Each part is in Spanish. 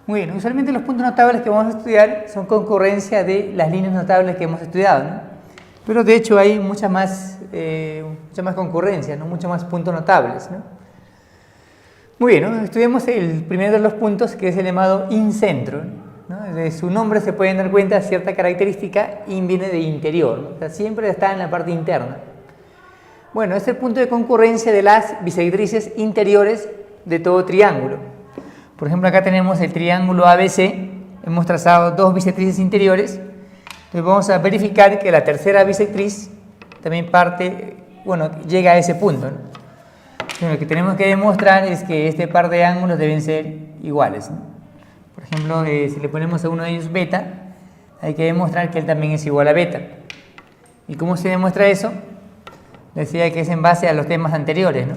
Muy bien, usualmente los puntos notables que vamos a estudiar son concurrencia de las líneas notables que hemos estudiado, ¿no? Pero de hecho hay mucha más concurrencia, ¿no? Muchos más puntos notables, ¿no? Muy bien, ¿no? Estudiamos el primero de los puntos, que es el llamado incentro, ¿no? De su nombre se pueden dar cuenta cierta característica, in viene de interior, ¿no? O sea, siempre está en la parte interna. Bueno, es el punto de concurrencia de las bisectrices interiores de todo triángulo. Por ejemplo, acá tenemos el triángulo ABC, hemos trazado dos bisectrices interiores, entonces vamos a verificar que la tercera bisectriz también llega a ese punto, ¿no? Entonces, lo que tenemos que demostrar es que este par de ángulos deben ser iguales, ¿no? Por ejemplo, si le ponemos a uno de ellos beta, hay que demostrar que él también es igual a beta. ¿Y cómo se demuestra eso? Decía que es en base a los temas anteriores, ¿no?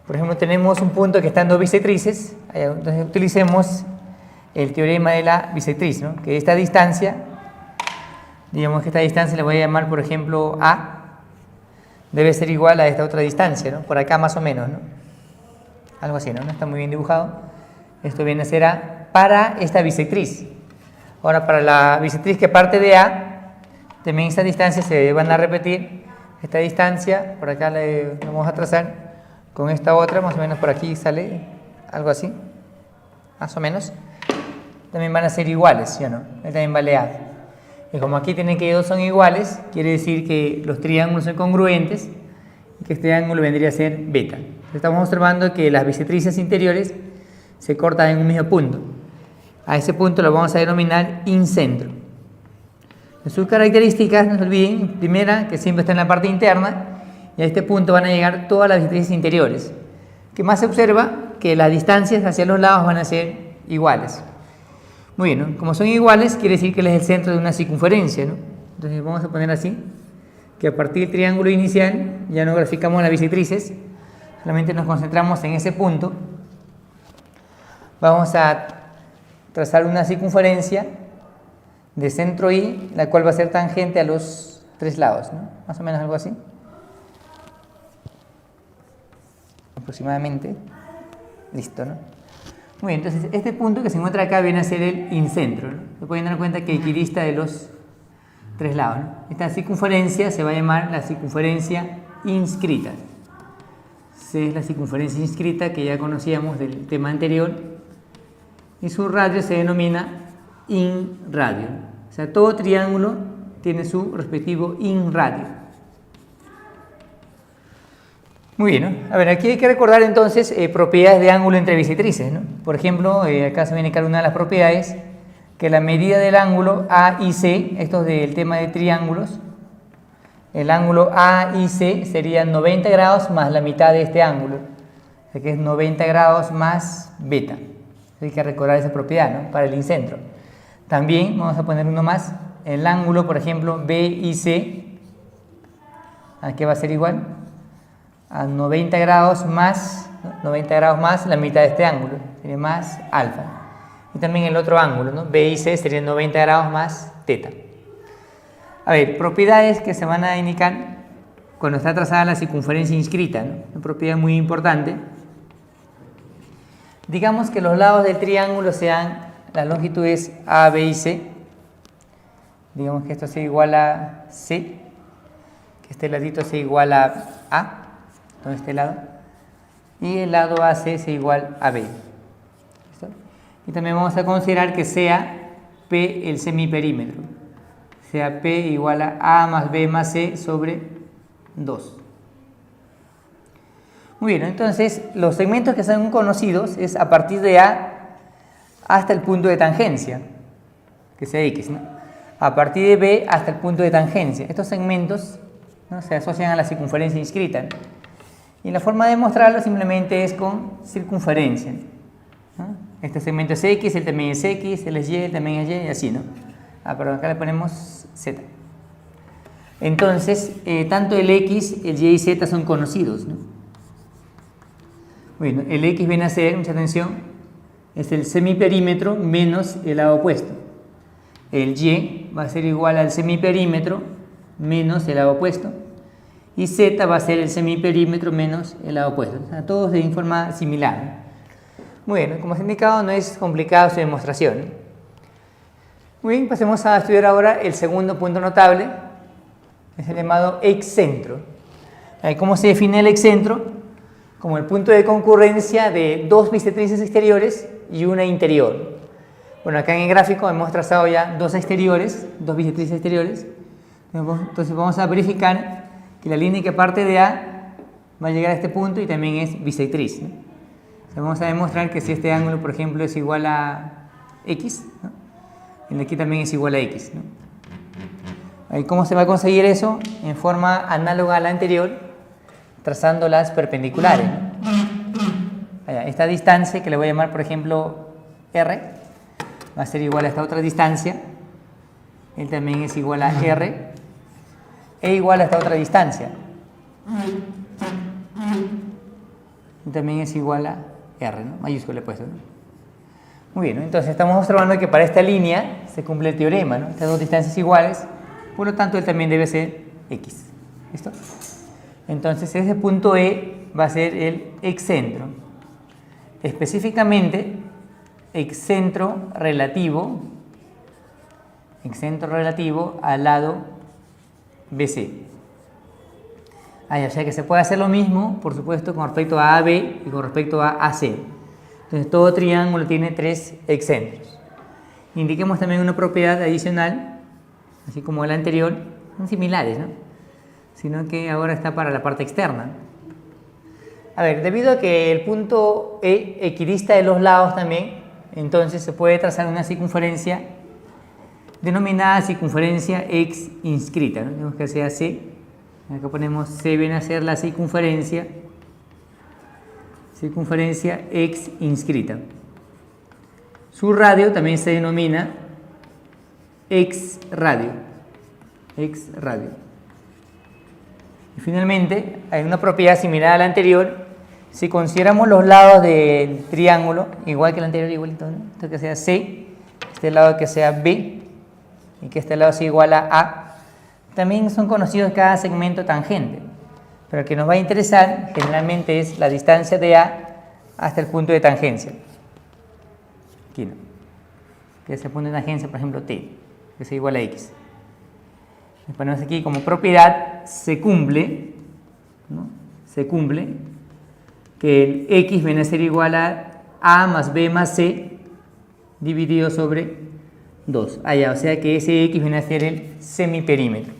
Por ejemplo, tenemos un punto que está en dos bisectrices, entonces utilicemos el teorema de la bisectriz, ¿no? Que esta distancia, digamos que esta distancia le voy a llamar, por ejemplo, A, debe ser igual a esta otra distancia, ¿no? Por acá más o menos, ¿no? Algo así, ¿no? No está muy bien dibujado. Esto viene a ser A para esta bisectriz. Ahora, para la bisectriz que parte de A, también estas distancias se van a repetir. Esta distancia, por acá la vamos a trazar con esta otra, más o menos por aquí sale algo así, más o menos. También van a ser iguales, ¿sí o no? Él también vale A. Y como aquí tienen que dos son iguales, quiere decir que los triángulos son congruentes y que este ángulo vendría a ser beta. Estamos observando que las bisectrices interiores se cortan en un mismo punto. A ese punto lo vamos a denominar incentro. En sus características, no se olviden, primera, que siempre está en la parte interna, y a este punto van a llegar todas las bisectrices interiores. ¿Qué más se observa? Que las distancias hacia los lados van a ser iguales. Muy bien, ¿no? Como son iguales, quiere decir que él es el centro de una circunferencia, ¿no? Entonces vamos a poner así, que a partir del triángulo inicial, ya no graficamos las bisectrices, solamente nos concentramos en ese punto. Vamos a trazar una circunferencia de centro I, la cual va a ser tangente a los tres lados, ¿no? Más o menos algo así. Aproximadamente. Listo, ¿no? Muy bien, entonces este punto que se encuentra acá viene a ser el incentro, ¿no? Se pueden dar cuenta que equidista de los tres lados, ¿no? Esta circunferencia se va a llamar la circunferencia inscrita. C es la circunferencia inscrita que ya conocíamos del tema anterior. Y su radio se denomina inradio. O sea, todo triángulo tiene su respectivo inradio. Muy bien, ¿no? A ver, aquí hay que recordar entonces propiedades de ángulo entre bisectrices, ¿no? Por ejemplo, acá se viene cada una de las propiedades, que la medida del ángulo A y C, esto es del tema de triángulos, el ángulo A y C serían 90 grados más la mitad de este ángulo, o sea que es 90 grados más beta. Hay que recordar esa propiedad, ¿no? Para el incentro. También vamos a poner uno más, el ángulo, por ejemplo, B y C, ¿a qué va a ser igual? A 90 grados más la mitad de este ángulo, sería más alfa. Y también el otro ángulo, ¿no? B y C serían 90 grados más teta. A ver, propiedades que se van a indicar cuando está trazada la circunferencia inscrita, ¿no? Una propiedad muy importante. Digamos que los lados del triángulo sean las longitudes A, B y C. Digamos que esto sea igual a C, que este ladito sea igual a A, de este lado, y el lado AC sea igual a B. ¿Listo? Y también vamos a considerar que sea P el semiperímetro, sea P igual a más B más C sobre 2. Muy bien, entonces los segmentos que son conocidos es a partir de A hasta el punto de tangencia, que sea X, ¿no? A partir de B hasta el punto de tangencia. Estos segmentos, ¿no? Se asocian a la circunferencia inscrita, ¿no? Y la forma de mostrarlo simplemente es con circunferencia, ¿no? Este segmento es X, él también es X, él es Y, él también es Y, y así, ¿no? Pero acá le ponemos Z. Entonces, tanto el X, el Y y Z son conocidos, ¿no? Bueno, el X viene a ser, mucha atención, es el semiperímetro menos el lado opuesto. El Y va a ser igual al semiperímetro menos el lado opuesto. Y Z va a ser el semiperímetro menos el lado opuesto. O sea, todos de forma similar. Muy bien, como os he indicado, no es complicada su demostración. Muy bien, pasemos a estudiar ahora el segundo punto notable, es el llamado excentro. ¿Cómo se define el excentro? Como el punto de concurrencia de dos bisectrices exteriores y una interior. Bueno, acá en el gráfico hemos trazado ya dos exteriores, dos bisectrices exteriores. Entonces vamos a verificar que la línea que parte de A va a llegar a este punto y también es bisectriz, ¿no? Vamos a demostrar que si este ángulo, por ejemplo, es igual a X, ¿no? El de aquí también es igual a X, ¿no? ¿Cómo se va a conseguir eso? En forma análoga a la anterior, trazando las perpendiculares, ¿no? Esta distancia, que le voy a llamar, por ejemplo, R, va a ser igual a esta otra distancia. Él también es igual a R, e igual a esta otra distancia. Y también es igual a R, ¿no? Mayúscula he puesto, ¿no? Muy bien, ¿no? Entonces estamos observando que para esta línea se cumple el teorema, ¿no? Estas dos distancias iguales, por lo tanto él también debe ser X. ¿Listo? Entonces ese punto E va a ser el excentro. Específicamente, excentro relativo al lado BC. O sea que se puede hacer lo mismo, por supuesto, con respecto a AB y con respecto a AC. Entonces todo triángulo tiene tres excentros. Indiquemos también una propiedad adicional, así como la anterior, son similares, ¿no? Sino que ahora está para la parte externa. A ver, debido a que el punto E equidista de los lados también, entonces se puede trazar una circunferencia denominada circunferencia X inscrita, ¿no? Tenemos que sea C. Acá ponemos C viene a ser la circunferencia X inscrita. Su radio también se denomina X radio. Y finalmente, hay una propiedad similar a la anterior. Si consideramos los lados del triángulo, igual que el anterior, igualito, ¿no? Esto que sea C, este lado que sea B, y que este lado sea igual a A, también son conocidos cada segmento tangente. Pero el que nos va a interesar generalmente es la distancia de A hasta el punto de tangencia. Aquí, ¿no? Que es el punto de tangencia, por ejemplo, T, que sea igual a X. Ponemos aquí como propiedad, se cumple, ¿no? Se cumple que el X viene a ser igual a más B más C dividido sobre 2. O sea que ese X viene a ser el semiperímetro.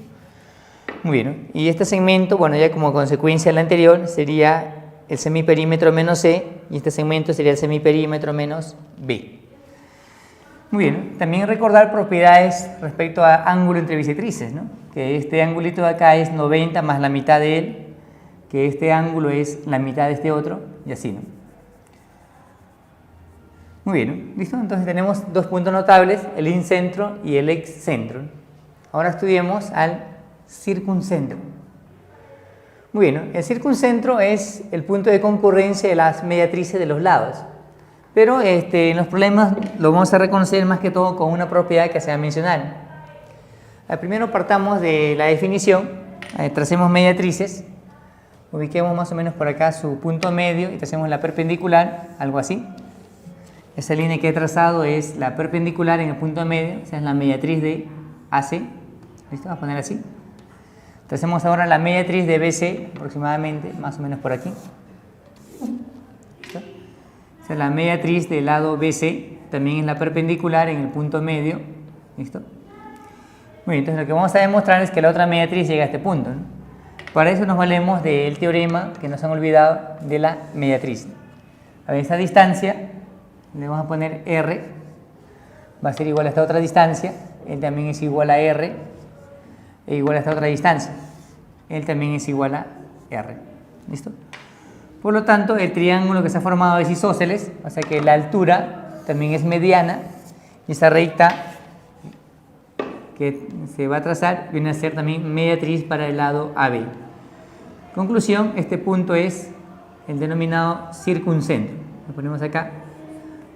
Muy bien, ¿no? Y este segmento, bueno, ya como consecuencia del anterior, sería el semiperímetro menos C, y este segmento sería el semiperímetro menos B. Muy bien, ¿no? También recordar propiedades respecto a ángulo entre bisectrices, ¿no? Que este angulito de acá es 90 más la mitad de él, que este ángulo es la mitad de este otro, y así, ¿no? Muy bien, ¿no? ¿Listo? Entonces tenemos dos puntos notables, el incentro y el excentro. Ahora estudiemos al circuncentro. Muy bien, ¿no? El circuncentro es el punto de concurrencia de las mediatrices de los lados. Pero en los problemas lo vamos a reconocer más que todo con una propiedad que se va a mencionar. Primero partamos de la definición, tracemos mediatrices, ubiquemos más o menos por acá su punto medio y tracemos la perpendicular, algo así. Esa línea que he trazado es la perpendicular en el punto medio, esa es la mediatriz de AC. ¿Listo? Vamos a poner así. Tracemos ahora la mediatriz de BC, aproximadamente, más o menos por aquí. ¿Listo? Esa es la mediatriz del lado BC, también es la perpendicular en el punto medio. ¿Listo? Muy bien, entonces lo que vamos a demostrar es que la otra mediatriz llega a este punto, ¿no? Para eso nos valemos del teorema que nos han olvidado de la mediatriz. A ver, esa distancia, le vamos a poner R, va a ser igual a esta otra distancia, él también es igual a R, e igual a esta otra distancia, él también es igual a R. ¿Listo? Por lo tanto, el triángulo que se ha formado es isósceles, o sea que la altura también es mediana, y esa recta que se va a trazar viene a ser también mediatriz para el lado AB. Conclusión, este punto es el denominado circuncentro. Lo ponemos acá,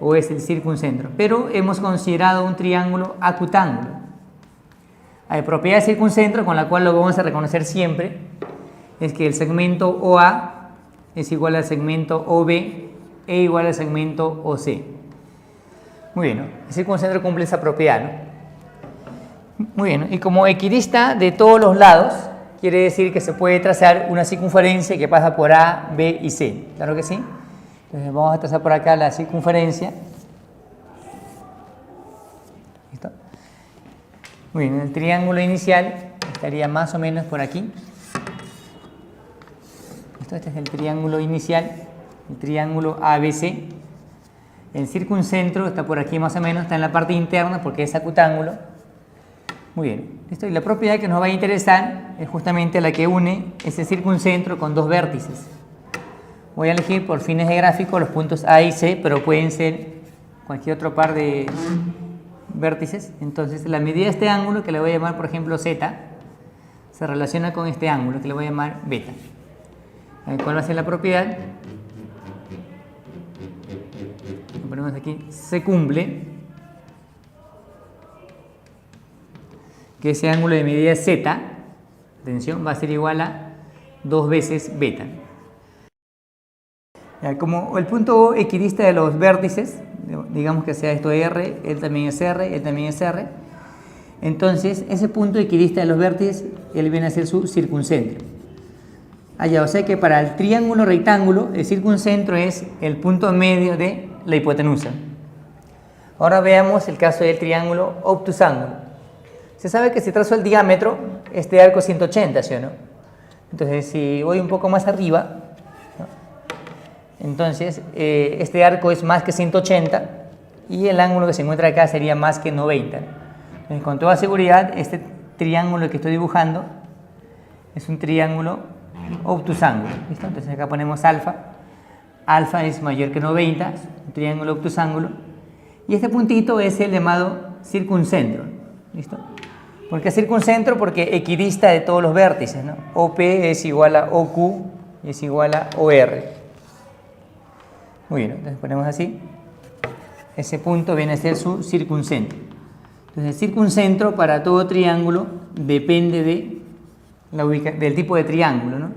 o es el circuncentro. Pero hemos considerado un triángulo acutángulo. Hay propiedad de circuncentro con la cual lo vamos a reconocer siempre, es que el segmento OA es igual al segmento OB E igual al segmento OC. Muy bien, ¿no? El circuncentro cumple esa propiedad, ¿no? Muy bien, ¿no? Y como equidista de todos los lados, quiere decir que se puede trazar una circunferencia que pasa por A, B y C. ¿Claro que sí? Entonces vamos a trazar por acá la circunferencia. ¿Listo? Muy bien, el triángulo inicial estaría más o menos por aquí. ¿Listo? Este es el triángulo inicial, el triángulo ABC. El circuncentro está por aquí más o menos, está en la parte interna porque es acutángulo. Muy bien, ¿listo? Y la propiedad que nos va a interesar es justamente la que une ese circuncentro con dos vértices. Voy a elegir por fines de gráfico los puntos A y C, pero pueden ser cualquier otro par de vértices. Entonces la medida de este ángulo, que le voy a llamar por ejemplo Z, se relaciona con este ángulo que le voy a llamar beta. ¿Cuál va a ser la propiedad? Lo ponemos aquí, se cumple que ese ángulo de medida Z, atención, va a ser igual a 2 veces beta. Ya, como el punto equidista de los vértices, digamos que sea esto R, él también es R, él también es R, entonces ese punto equidista de los vértices, él viene a ser su circuncentro. O sea que para el triángulo rectángulo, el circuncentro es el punto medio de la hipotenusa. Ahora veamos el caso del triángulo obtusángulo. Se sabe que si trazo el diámetro, este arco es 180, ¿sí o no? Entonces, si voy un poco más arriba, ¿no? Entonces este arco es más que 180 y el ángulo que se encuentra acá sería más que 90. Entonces, con toda seguridad, este triángulo que estoy dibujando es un triángulo obtusángulo. ¿Listo? Entonces acá ponemos alfa. Alfa es mayor que 90, es un triángulo obtusángulo. Y este puntito es el llamado circuncentro. ¿Listo? ¿Por qué circuncentro? Porque equidista de todos los vértices, ¿no? OP es igual a OQ y es igual a OR. Muy bien, entonces ponemos así. Ese punto viene a ser su circuncentro. Entonces el circuncentro para todo triángulo depende de del tipo de triángulo, ¿no?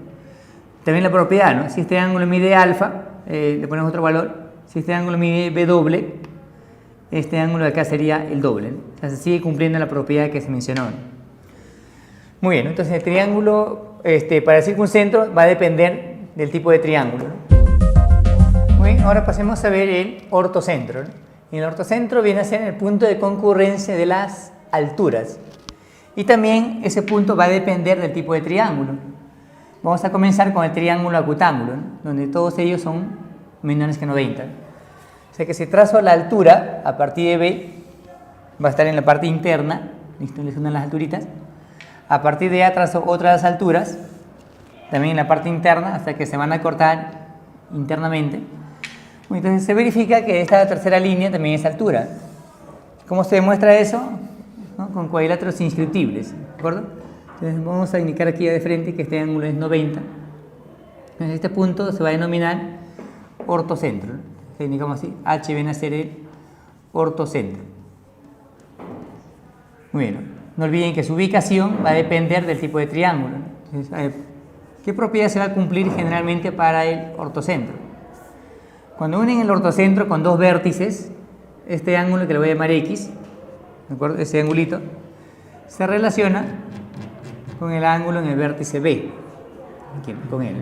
También la propiedad, ¿no? Si este ángulo mide alfa, le ponemos otro valor. Si este ángulo mide B doble, este ángulo de acá sería el doble, ¿no? O sea, se sigue cumpliendo la propiedad que se mencionó, ¿no? Muy bien, entonces el triángulo para el circuncentro va a depender del tipo de triángulo, ¿no? Muy bien, ahora pasemos a ver el ortocentro, ¿no? Y el ortocentro viene a ser el punto de concurrencia de las alturas. Y también ese punto va a depender del tipo de triángulo. Vamos a comenzar con el triángulo acutángulo, ¿no? Donde todos ellos son menores que 90. O sea que si trazo la altura a partir de B, va a estar en la parte interna, ¿listo? Les unan las alturitas. A partir de A trazo otras alturas, también en la parte interna, hasta que se van a cortar internamente. Entonces se verifica que esta tercera línea también es altura. ¿Cómo se demuestra eso? ¿No? Con cuadriláteros inscriptibles, ¿de acuerdo? Entonces vamos a indicar aquí de frente que este ángulo es 90. Entonces este punto se va a denominar ortocentro, ¿no? Se indicamos así, H viene a ser el ortocentro. Muy bien, no olviden que su ubicación va a depender del tipo de triángulo, ¿no? Entonces, a ver, ¿qué propiedad se va a cumplir generalmente para el ortocentro? Cuando unen el ortocentro con dos vértices, este ángulo que le voy a llamar X, ¿de acuerdo? Ese angulito se relaciona con el ángulo en el vértice B, aquí, con él.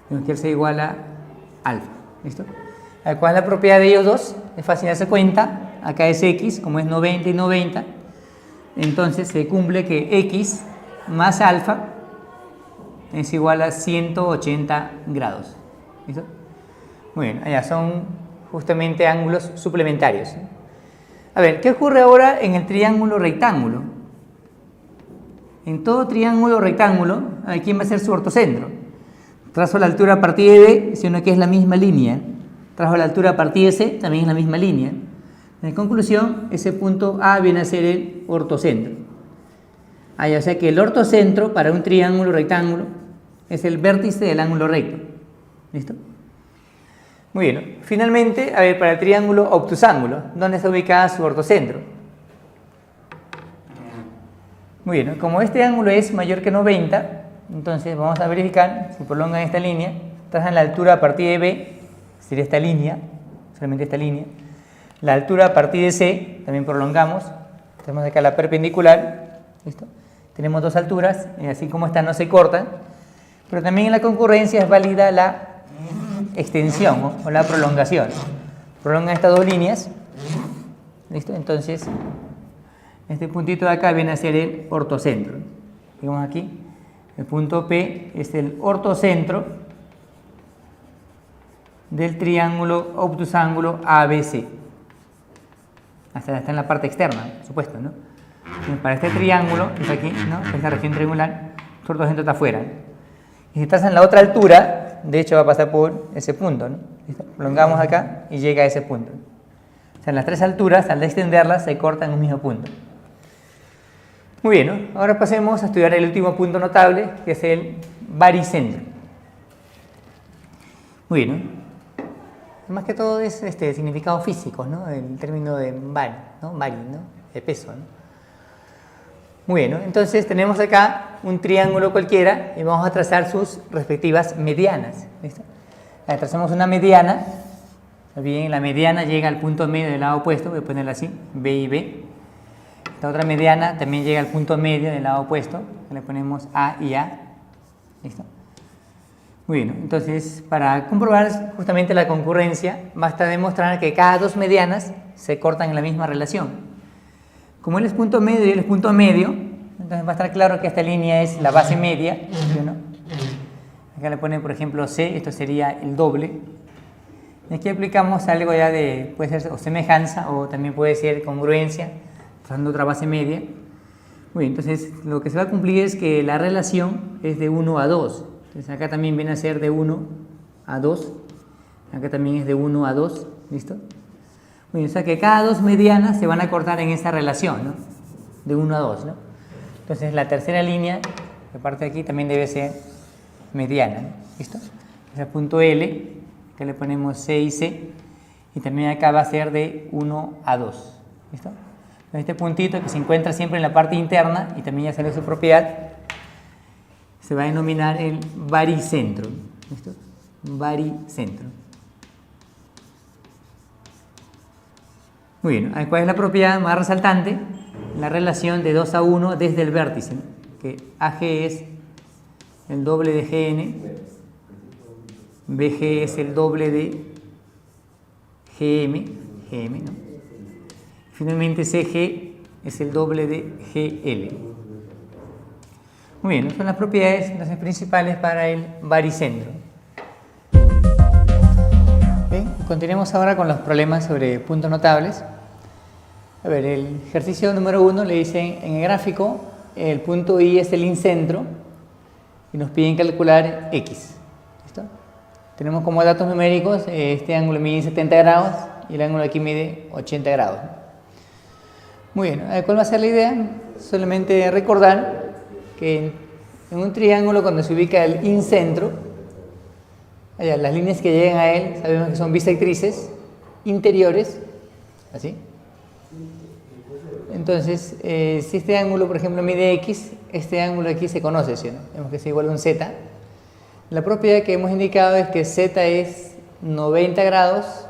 Tenemos que ser igual a alfa, ¿listo? ¿Cuál es la propiedad de ellos dos? Es fácil darse cuenta, acá es X, como es 90 y 90, entonces se cumple que X más alfa es igual a 180 grados, ¿listo? Muy bien, allá son justamente ángulos suplementarios. A ver, ¿qué ocurre ahora en el triángulo rectángulo? En todo triángulo rectángulo, ¿quién va a ser su ortocentro? Trazo la altura a partir de B, sino que es la misma línea. Trazo la altura a partir de C, también es la misma línea. En conclusión, ese punto A viene a ser el ortocentro. O sea que el ortocentro para un triángulo rectángulo es el vértice del ángulo recto. ¿Listo? Muy bien. Finalmente, a ver, para el triángulo obtusángulo, ¿dónde está ubicado su ortocentro? Muy bien. Como este ángulo es mayor que 90, Entonces vamos a verificar si prolongan esta línea, trazan la altura a partir de B, sería esta línea, solamente esta línea. La altura a partir de C, también prolongamos, tenemos acá la perpendicular, ¿listo? Tenemos dos alturas, y así como esta no se cortan, pero también en la concurrencia es válida la extensión, ¿no? O la prolongación. Prolongan estas dos líneas, ¿listo? Entonces, este puntito de acá viene a ser el ortocentro. Digamos aquí, el punto P es el ortocentro del triángulo obtusángulo ABC. Hasta está en la parte externa, por supuesto, ¿no? Entonces, para este triángulo, que es aquí, ¿no? Esta región triangular, el ortocentro está afuera. Y si trazan la otra altura, de hecho va a pasar por ese punto, ¿no? ¿Listo? Prolongamos acá y llega a ese punto. O sea, las tres alturas, al extenderlas, se cortan en un mismo punto. Muy bien, ¿no? Ahora pasemos a estudiar el último punto notable, que es el baricentro. Muy bien, ¿no? Más que todo es significados físicos, ¿no? El término de bari, ¿no? Bari, ¿no? De peso, ¿no? Muy bien, ¿no? Entonces tenemos acá un triángulo cualquiera y vamos a trazar sus respectivas medianas. ¿Listo? Trazamos una mediana. Bien, la mediana llega al punto medio del lado opuesto, voy a ponerla así, B y B. Esta otra mediana también llega al punto medio del lado opuesto, le ponemos A y A. ¿Listo? Muy bien, entonces para comprobar justamente la concurrencia, basta demostrar que cada dos medianas se cortan en la misma relación. Como él es punto medio y él es punto medio, entonces va a estar claro que esta línea es la base media, ¿no? Acá le ponen, por ejemplo, C, esto sería el doble. Y aquí aplicamos algo ya de, puede ser o semejanza o también puede ser congruencia, trazando otra base media. Muy bien, entonces lo que se va a cumplir es que la relación es de 1 a 2. Entonces acá también viene a ser de 1 a 2. Acá también es de 1 a 2. ¿Listo? Muy bien, o sea que cada dos medianas se van a cortar en esa relación, ¿no? De 1 a 2, ¿no? Entonces la tercera línea, que parte de aquí, también debe ser mediana, ¿no? ¿Listo? Es el punto L, que le ponemos C y C, y también acá va a ser de 1 a 2. ¿Listo? Este puntito que se encuentra siempre en la parte interna, y también ya sale su propiedad, se va a denominar el baricentro. ¿Listo? Baricentro. Muy bien, ¿cuál es la propiedad más resaltante? La relación de 2 a 1 desde el vértice, ¿no? Que AG es el doble de GN, BG es el doble de GM, ¿no? Finalmente CG es el doble de GL. Muy bien, son las propiedades entonces, principales para el baricentro. Bien, continuemos ahora con los problemas sobre puntos notables. A ver, el ejercicio número 1 le dicen en el gráfico el punto I es el incentro y nos piden calcular X. ¿Listo? Tenemos como datos numéricos este ángulo mide 70 grados y el ángulo aquí mide 80 grados. Muy bien, ¿cuál va a ser la idea? Solamente recordar que en un triángulo cuando se ubica el incentro, allá, las líneas que llegan a él sabemos que son bisectrices interiores, así. Entonces, si este ángulo, por ejemplo, mide X, este ángulo aquí se conoce, ¿sí? ¿No? Vemos que es igual a un Z. La propiedad que hemos indicado es que Z es 90 grados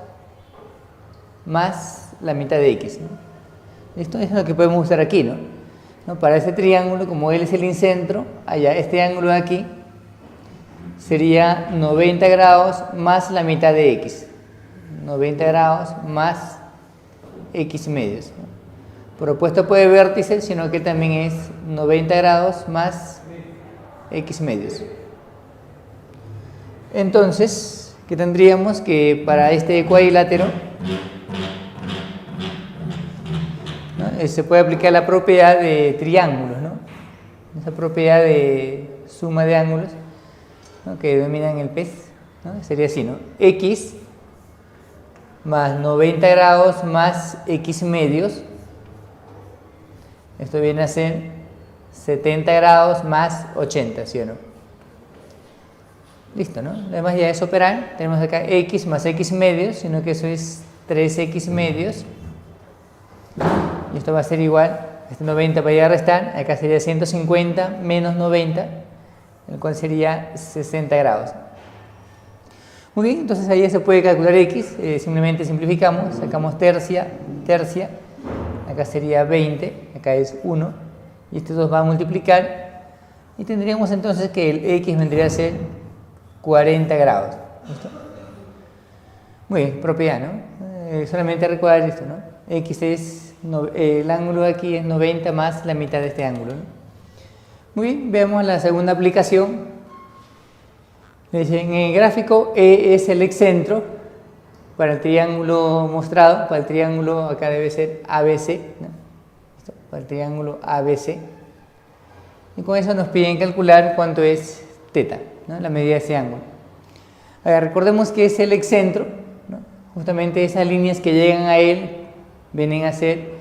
más la mitad de X, ¿no? Esto es lo que podemos usar aquí, ¿no? Para este triángulo, como él es el incentro, allá, este ángulo de aquí sería 90 grados más la mitad de X. 90 grados más X medios, ¿no? Por opuesto puede vértice, sino que también es 90 grados más X medios. Entonces, ¿qué tendríamos? Que para este cuadrilátero, ¿no? Se puede aplicar la propiedad de triángulos, ¿no? Esa propiedad de suma de ángulos, ¿no? Que denominan el pez, ¿no? Sería así, ¿no? X más 90 grados más X medios. Esto viene a ser 70 grados más 80, ¿sí o no? Listo, ¿no? Además ya es operar. Tenemos acá X más X medios, sino que eso es 3X medios. Y esto va a ser igual, este 90 para ir a restar, acá sería 150 menos 90, el cual sería 60 grados. Muy bien, entonces ahí se puede calcular x, simplemente simplificamos, sacamos tercia, acá sería 20, acá es 1, y estos dos va a multiplicar, y tendríamos entonces que el x vendría a ser 40 grados. ¿Listo? Muy bien, propiedad, ¿no? Solamente recordar esto, ¿no? X es, el ángulo de aquí es 90 más la mitad de este ángulo, ¿no? Muy bien, veamos la segunda aplicación. En el gráfico E es el excentro para el triángulo mostrado, para el triángulo acá debe ser ABC, ¿no? ¿Listo? Para el triángulo ABC. Y con eso nos piden calcular cuánto es θ, ¿no? La medida de ese ángulo. Ahora, recordemos que es el excentro, ¿no? Justamente esas líneas que llegan a él vienen a ser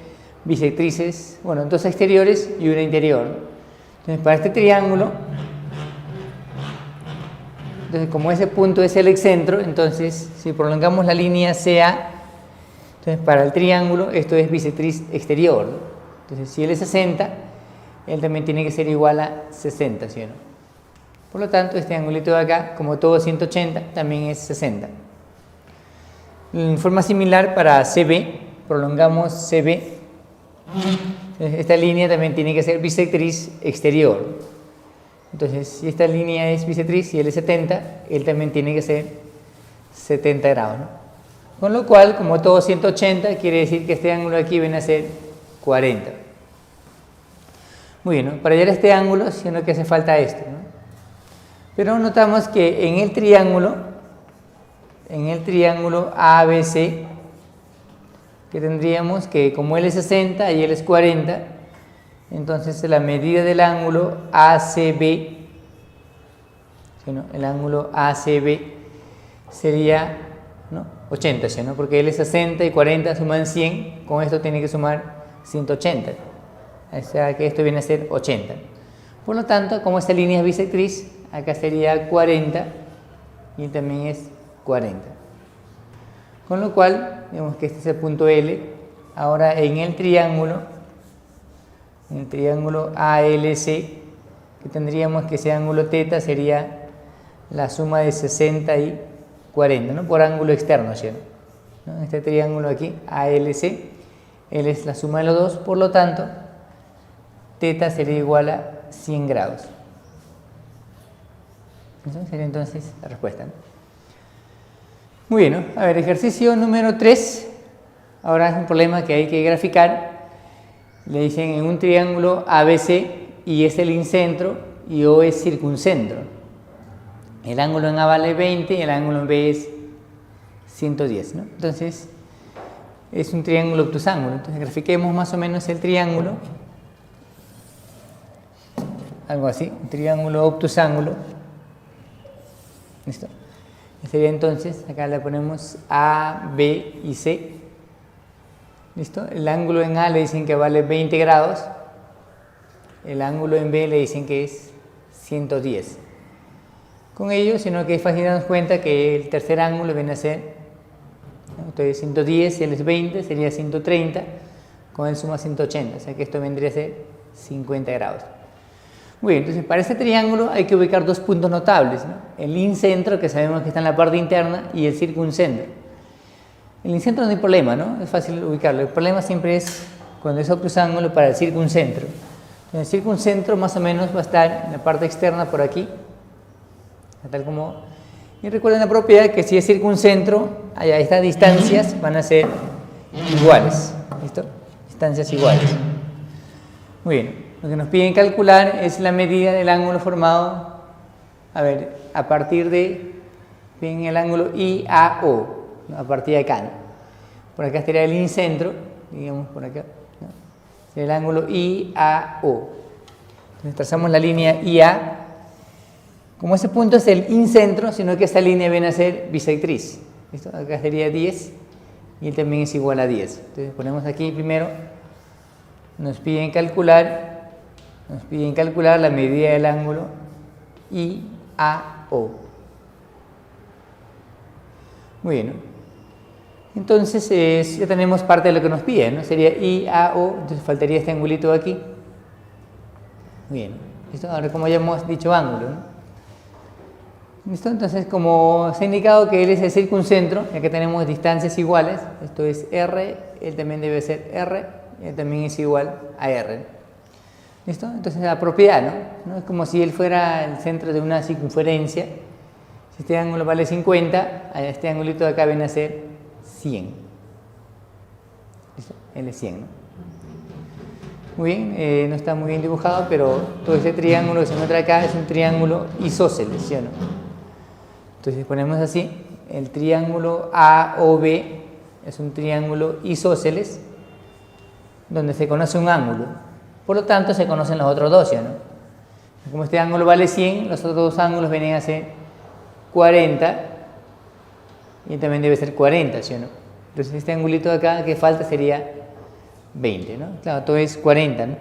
bisectrices, bueno, dos exteriores y una interior, ¿no? Entonces, para este triángulo, entonces, como ese punto es el excentro, entonces si prolongamos la línea CA, entonces para el triángulo esto es bisectriz exterior, ¿no? Entonces si él es 60, él también tiene que ser igual a 60, ¿sí o no? Por lo tanto, este angulito de acá, como todo 180, también es 60. En forma similar para CB, prolongamos CB, entonces, esta línea también tiene que ser bisectriz exterior. Entonces, si esta línea es bisectriz y él es 70, él también tiene que ser 70 grados, ¿no? Con lo cual, como todo 180, quiere decir que este ángulo aquí viene a ser 40. Muy bien, ¿no? Para hallar este ángulo, sino que hace falta esto, ¿no? Pero notamos que en el triángulo ABC, que tendríamos que como él es 60 y él es 40, entonces la medida del ángulo ACB, ¿sí, no? El ángulo ACB sería, ¿no? 80, ¿sí, no? Porque él es 60 y 40 suman 100, con esto tiene que sumar 180, o sea que esto viene a ser 80. Por lo tanto, como esta línea es bisectriz, acá sería 40 y también es 40. Con lo cual, vemos que este es el punto L. Ahora en el triángulo ALC, que tendríamos que ese ángulo θ sería la suma de 60 y 40, ¿no? Por ángulo externo, ¿sí? ¿No? Este triángulo aquí, ALC, él es la suma de los dos, por lo tanto, θ sería igual a 100 grados. Esa sería entonces la respuesta, ¿no? Muy bien, ¿no? A ver, ejercicio número 3. Ahora es un problema que hay que graficar. Le dicen en un triángulo ABC y es el incentro y O es circuncentro. El ángulo en A vale 20 y el ángulo en B es 110, ¿no? Entonces, es un triángulo obtusángulo. Entonces, grafiquemos más o menos el triángulo. Algo así, un triángulo obtusángulo. ¿Listo? Sería entonces, acá le ponemos A, B y C. ¿Listo? El ángulo en A le dicen que vale 20 grados. El ángulo en B le dicen que es 110. Con ello, sino que es fácil darnos cuenta que el tercer ángulo viene a ser, ¿no? Entonces 110, si él es 20, sería 130, con él suma 180, o sea que esto vendría a ser 50 grados. Muy bien, entonces para este triángulo hay que ubicar dos puntos notables, ¿no? El incentro, que sabemos que está en la parte interna, y el circuncentro. El incentro no hay problema, ¿no? Es fácil ubicarlo. El problema siempre es cuando es obtusángulo para el circuncentro. El circuncentro más o menos va a estar en la parte externa por aquí, tal como... Y recuerden la propiedad que si es circuncentro, allá estas distancias van a ser iguales. ¿Listo? Distancias iguales. Muy bien. Lo que nos piden calcular es la medida del ángulo formado, a ver, a partir de, bien, el ángulo IAO, ¿no? A partir de acá, ¿no? Por acá estaría el incentro, digamos por acá, ¿no? El ángulo IAO. Entonces trazamos la línea IA. Como ese punto es el incentro, sino que esta línea viene a ser bisectriz. ¿Listo? Acá sería 10 y él también es igual a 10. Entonces ponemos aquí primero, nos piden calcular la medida del ángulo IAO. Muy bien, ¿no? Entonces ya tenemos parte de lo que nos piden, ¿no? Sería IAO, entonces faltaría este angulito de aquí. Muy bien, ¿listo? Ahora como ya hemos dicho ángulo, ¿no? ¿Listo? Entonces, como se ha indicado que él es el circuncentro, ya que tenemos distancias iguales, esto es R, él también debe ser R, él también es igual a R. ¿Listo? Entonces, la propiedad, ¿no? Es como si él fuera el centro de una circunferencia. Si este ángulo vale 50, este ángulo de acá viene a ser 100. ¿Listo? Él es 100, ¿no? Muy bien, no está muy bien dibujado, pero todo este triángulo que se encuentra acá es un triángulo isósceles, ¿sí o no? Entonces ponemos así, el triángulo AOB es un triángulo isósceles donde se conoce un ángulo. Por lo tanto, se conocen los otros dos, ¿sí o no? Como este ángulo vale 100, los otros dos ángulos vienen a ser 40 y también debe ser 40, ¿sí o no? Entonces este angulito de acá que falta sería 20, ¿no? Claro, todo es 40, ¿no?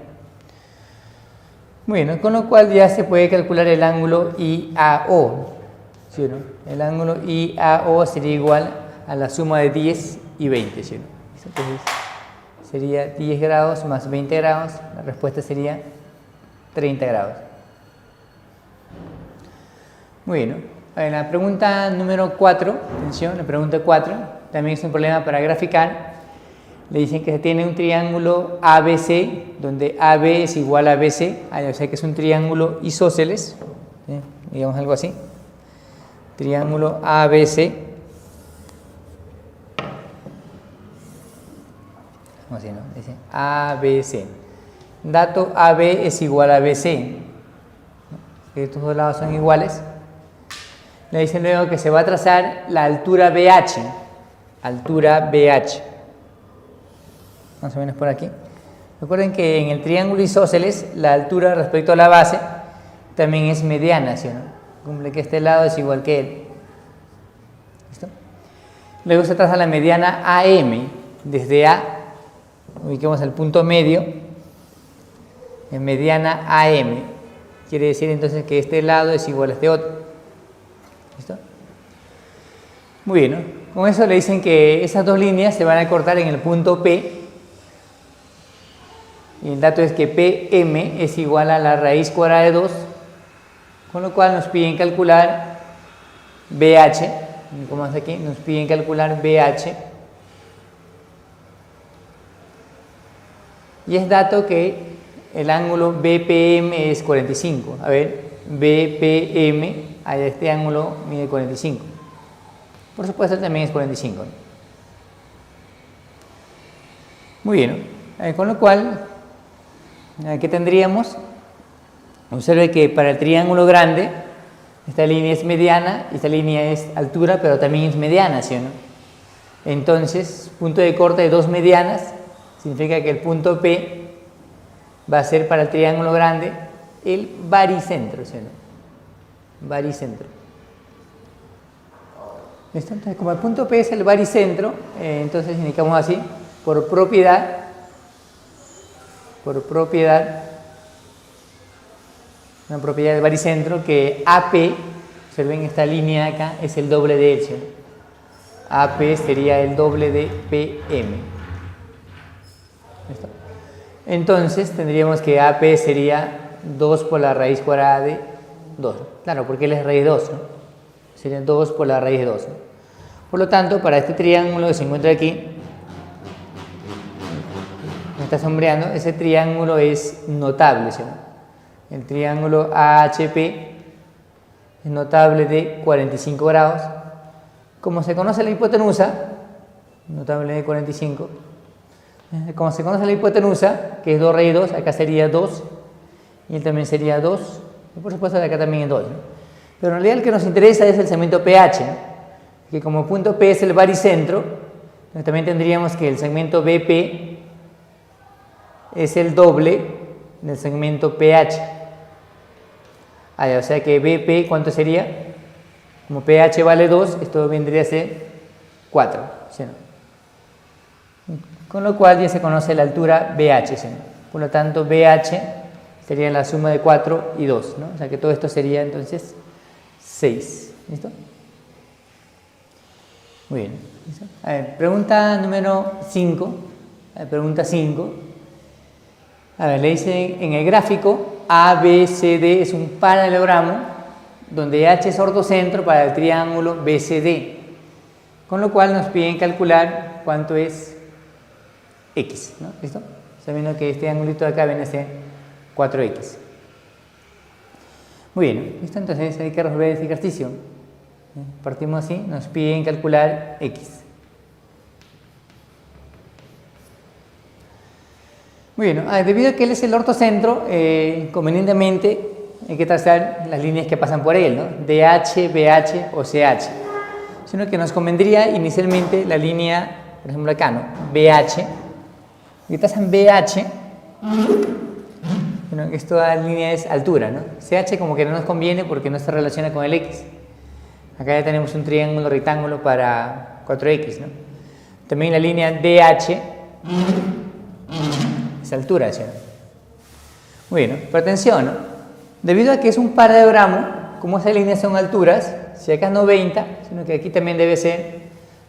Bueno, con lo cual ya se puede calcular el ángulo IAO, ¿sí o no? El ángulo IAO sería igual a la suma de 10 y 20, ¿sí o no? Entonces sería 10 grados más 20 grados, la respuesta sería 30 grados. Muy bien, ¿no? La pregunta número 4, atención, la pregunta 4, también es un problema para graficar. Le dicen que se tiene un triángulo ABC, donde AB es igual a BC, o sea que es un triángulo isósceles, ¿sí? Digamos algo así. Triángulo ABC. Así, ¿no? Dice ABC. Dato AB es igual a BC. Estos dos lados son iguales. Le dicen luego que se va a trazar la altura BH. Altura BH. Más o menos por aquí. Recuerden que en el triángulo isósceles la altura respecto a la base también es mediana, ¿sí o no? Cumple que este lado es igual que él. ¿Listo? Luego se traza la mediana AM. Desde A, ubiquemos el punto medio, en mediana AM. Quiere decir entonces que este lado es igual a este otro. ¿Listo? Muy bien, ¿no? Con eso le dicen que esas dos líneas se van a cortar en el punto P. Y el dato es que PM es igual a la raíz cuadrada de 2, con lo cual nos piden calcular BH, como hace aquí, nos piden calcular BH. Y es dato que el ángulo BPM es 45. A ver, BPM, este ángulo mide 45. Por supuesto también es 45. Muy bien, ¿no? Con lo cual, ¿qué tendríamos? Observe que para el triángulo grande, esta línea es mediana, esta línea es altura, pero también es mediana, ¿sí o no? Entonces, punto de corte de dos medianas, significa que el punto P va a ser para el triángulo grande el baricentro, ¿sí o no? Baricentro. ¿Listo? Entonces, como el punto P es el baricentro, entonces indicamos así, por propiedad, una propiedad del baricentro, que AP, observen esta línea de acá, es el doble de él, ¿sí? AP sería el doble de PM. ¿Listo? Entonces tendríamos que AP sería 2 por la raíz cuadrada de 2. Claro, porque él es raíz 2, ¿no? Sería 2 por la raíz de 2, ¿no? Por lo tanto, para este triángulo que se encuentra aquí, me está sombreando, ese triángulo es notable, ¿sí? El triángulo AHP es notable de 45 grados. Como se conoce la hipotenusa, notable de 45, como se conoce la hipotenusa, que es 2 raíz 2, acá sería 2, y él también sería 2, y por supuesto acá también es 2, ¿no? Pero en realidad el que nos interesa es el segmento PH, ¿no? Que como punto P es el baricentro, también tendríamos que el segmento BP es el doble del segmento PH. O sea que BP, ¿cuánto sería? Como PH vale 2, esto vendría a ser 4, ¿sí? Con lo cual ya se conoce la altura BH, ¿sí? Por lo tanto BH sería la suma de 4 y 2, ¿no? O sea que todo esto sería entonces 6. ¿Listo? Muy bien. ¿Listo? A ver, pregunta número 5. Pregunta 5. A ver, le dicen en el gráfico ABCD es un paralelogramo donde H es ortocentro para el triángulo BCD, con lo cual nos piden calcular cuánto es X, ¿no? ¿Listo? Sabiendo que este ángulo de acá viene a ser 4X. Muy bien, ¿listo? Entonces hay que resolver este ejercicio. Partimos así, nos piden calcular X. Muy bien, debido a que él es el ortocentro, convenientemente hay que trazar las líneas que pasan por él, ¿no? DH, BH o CH. Sino que nos convendría inicialmente la línea, por ejemplo acá, ¿no? BH. Y trazan BH. Bueno, esta línea es altura, ¿no? CH como que no nos conviene porque no se relaciona con el X. Acá ya tenemos un triángulo rectángulo para 4X, ¿no? También la línea DH es altura, ¿sí? Muy bien, ¿no? Pero atención, ¿no? Debido a que es un paralelogramo, como esas líneas son alturas, si acá es 90, sino que aquí también debe ser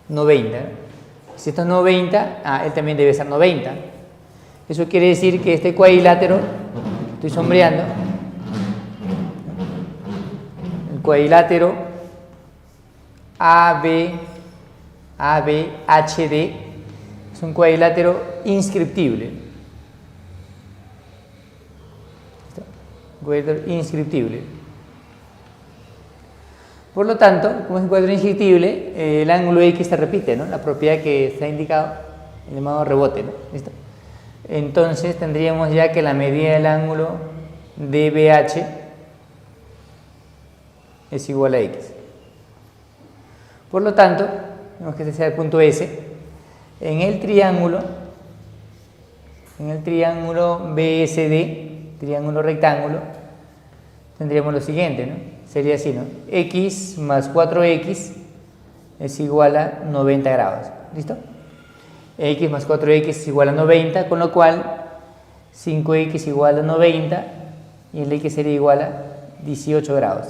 90, ¿no? Si esto es 90, él también debe ser 90. Eso quiere decir que este cuadrilátero, estoy sombreando, el cuadrilátero ABHD es un cuadrilátero inscriptible. Cuadrilátero inscriptible. Por lo tanto, como es un cuadrilátero inscriptible, el ángulo X se repite, ¿no? La propiedad que se ha indicado, el llamado rebote, ¿no? ¿Listo? Entonces tendríamos ya que la medida del ángulo DBH es igual a X. Por lo tanto, tenemos que este sea el punto S. En el triángulo BSD, triángulo rectángulo, tendríamos lo siguiente, ¿no? Sería así, ¿no? X más 4X es igual a 90 grados. ¿Listo? X más 4X es igual a 90, con lo cual 5X igual a 90 y el X sería igual a 18 grados.